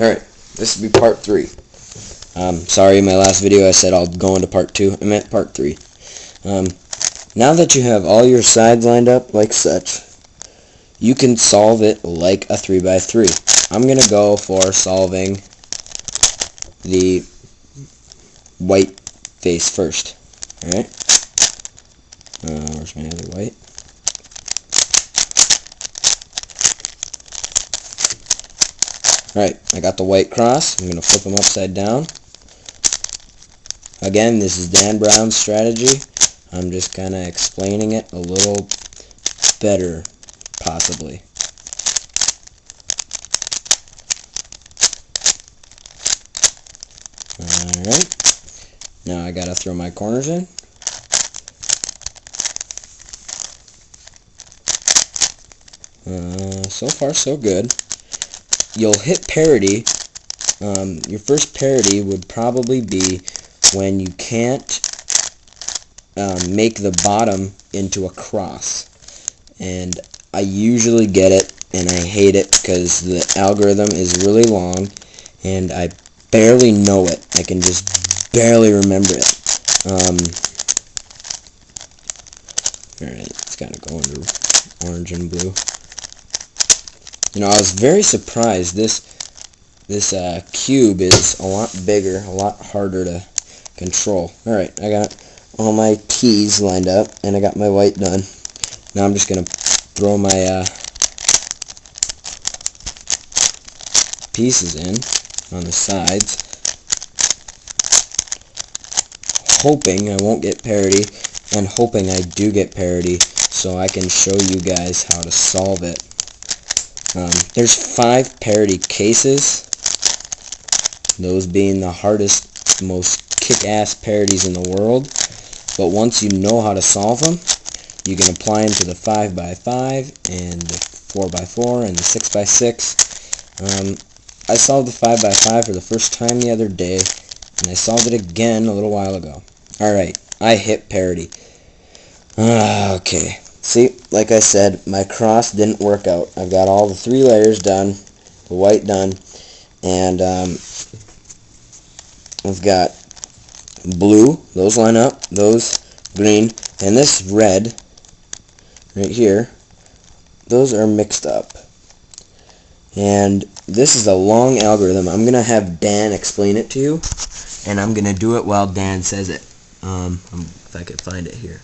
Alright, this will be part 3. Sorry, in my last video I said I'll go into part 2. I meant part 3. Now that you have all your sides lined up like such, you can solve it like a 3x3. I'm going to go for solving the white face first. Alright? Where's my other white? Alright, I got the white cross. I'm going to flip them upside down. Again, this is Dan Brown's strategy. I'm just kind of explaining it a little better, possibly. Alright, now I got to throw my corners in. So far so good. You'll hit parity. Your first parity would probably be when you can't make the bottom into a cross. And I usually get it, and I hate it because the algorithm is really long, and I barely know it. I can just barely remember it. Alright, it's got to go under orange and blue. You know, I was very surprised. This cube is a lot bigger, a lot harder to control. Alright, I got all my T's lined up, and I got my white done. Now I'm just going to throw my pieces in on the sides, hoping I won't get parity, and hoping I do get parity so I can show you guys how to solve it. There's 5 parity cases, those being the hardest, most kick-ass parities in the world. But once you know how to solve them, you can apply them to the 5x5 and the 4x4 and the 6x6. I solved the 5x5 for the first time the other day, and I solved it again a little while ago. Alright, I hit parity. Okay. See, like I said, my cross didn't work out. I've got all the 3 layers done, the white done, and I've got blue, those line up, those green, and this red right here, those are mixed up. And this is a long algorithm. I'm going to have Dan explain it to you, and I'm going to do it while Dan says it. If I could find it here.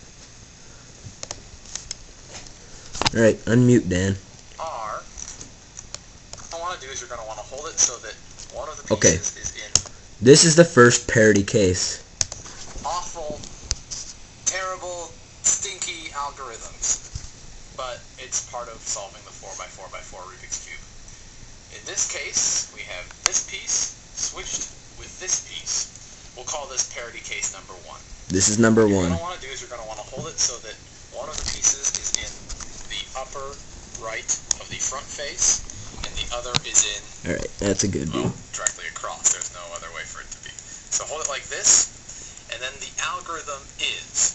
Alright, unmute Dan. What I want to do is you're going to want to hold it so that one of the pieces is in. This is the first parity case. Awful, terrible, stinky algorithms. But it's part of solving the 4x4x4 Rubik's Cube. In this case, we have this piece switched with this piece. We'll call this parity case number 1. This is number 1. What you're going to want to do is you're going to want to hold it so that one of the pieces is in the upper right of the front face, and the other is in... Alright, that's a good view. Directly across. There's no other way for it to be. So hold it like this, and then the algorithm is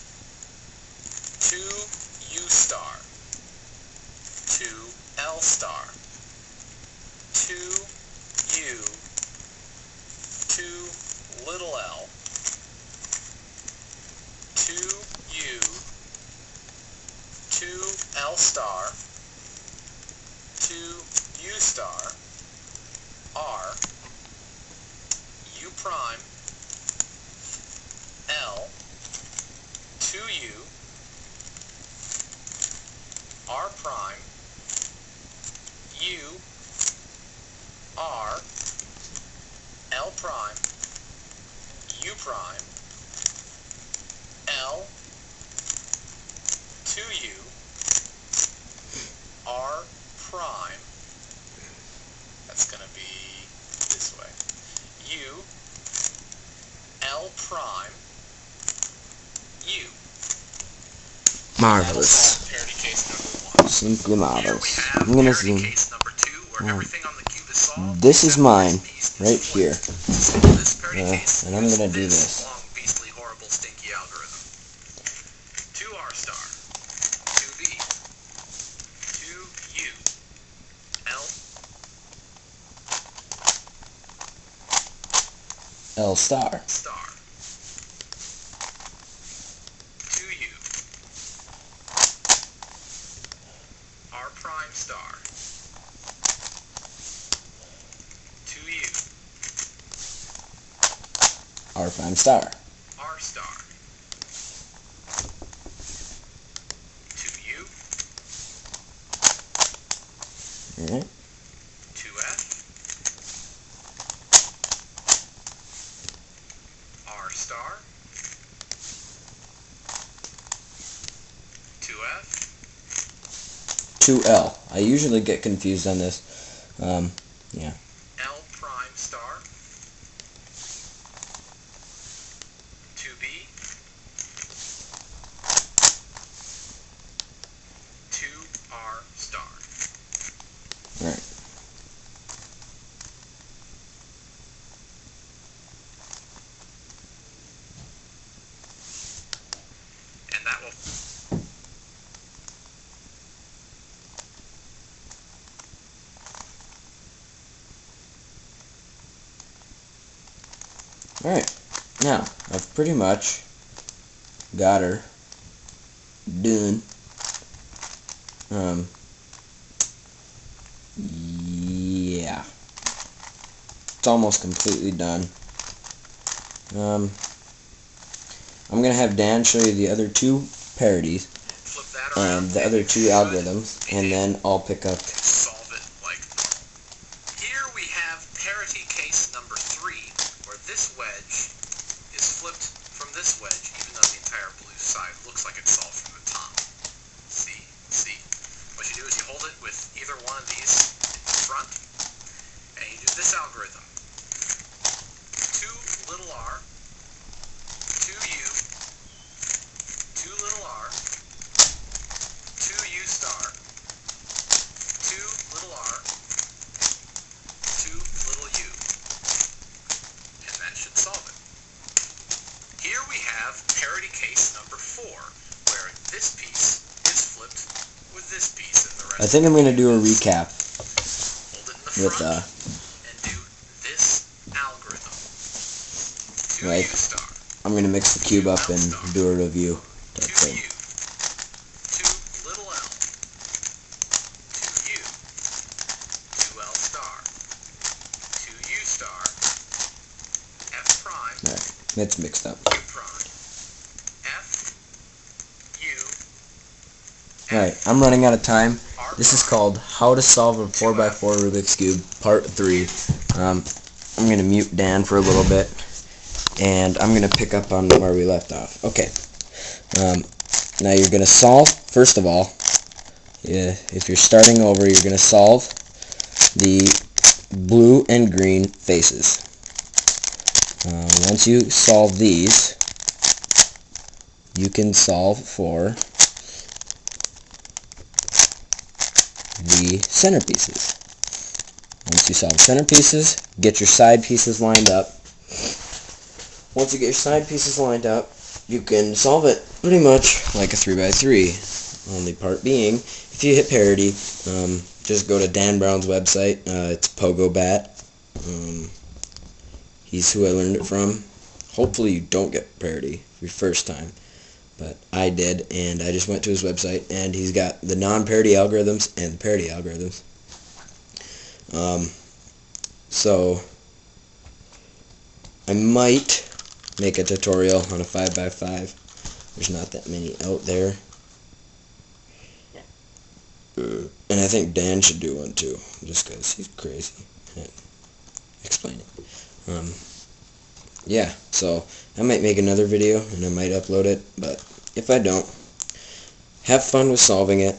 2U star, 2L star, 2U, 2 little l, 2U, 2L star, 2U star, R, U prime, L, 2U, R prime, U, R, L prime, U prime, L, 2U, R prime, that's going to be this way, U, L prime, U. Marvelous. Parity case number 1. Simply marvelous. Here we have I'm gonna parity zoom. case number 2, where everything on the cube is solved. This is mine, right here. This parity case And I'm gonna do this. long, beastly, horrible, stinky algorithm. 2R star, 2V, 2U, L, L star. star. 2U. R prime star. 2U. R prime star. R star. 2U. Alright. 2F. R star. 2F. 2L. I usually get confused on this. Yeah. L prime star. 2B. 2R star. Alright. And that will... Alright. Now, I've pretty much got her done. Yeah. It's almost completely done. I'm going to have Dan show you the other two parodies Flip that around, and the other two algorithms, and then I'll pick up. solve it like normal. Here we have parity case number 3, where this wedge is flipped from this wedge, even though the entire blue side looks like it's solved from the top. See? What you do is you hold it with either one of these in front, and you do this algorithm. 2 little r, 2u, 2 little r, 2u star, 2 little r, 2 little u. And that should solve it. Here we have parity case number 4, where this piece is flipped with this piece and the rest. I think I'm going to do a recap Hold it in the with front and do this algorithm. 2u Right. star, I'm going to mix the cube up and do a review. Type 2u, thing. 2 little l, 2u, 2l star, 2u star, f prime, Alright, it's mixed up. u prime, f, u, Alright, I'm running out of time. r This is prime, called How to Solve a 4x4 Rubik's Cube, Part 3. I'm going to mute Dan for a little bit, and I'm going to pick up on where we left off. Okay, now you're going to solve, first of all, if you're starting over, you're going to solve the blue and green faces. Once you solve these, you can solve for the centerpieces. Once you solve centerpieces, get your side pieces lined up. Once you get your side pieces lined up, you can solve it pretty much like a 3x3. Only part being, if you hit parity, just go to Dan Brown's website. It's PogoBat. He's who I learned it from. Hopefully you don't get parity your first time. But I did, and I just went to his website, and he's got the non-parity algorithms and the parity algorithms. So I might make a tutorial on a 5x5. There's not that many out there. And I think Dan should do one too, just because he's crazy at explaining. Yeah, so I might make another video and I might upload it, but if I don't, have fun with solving it.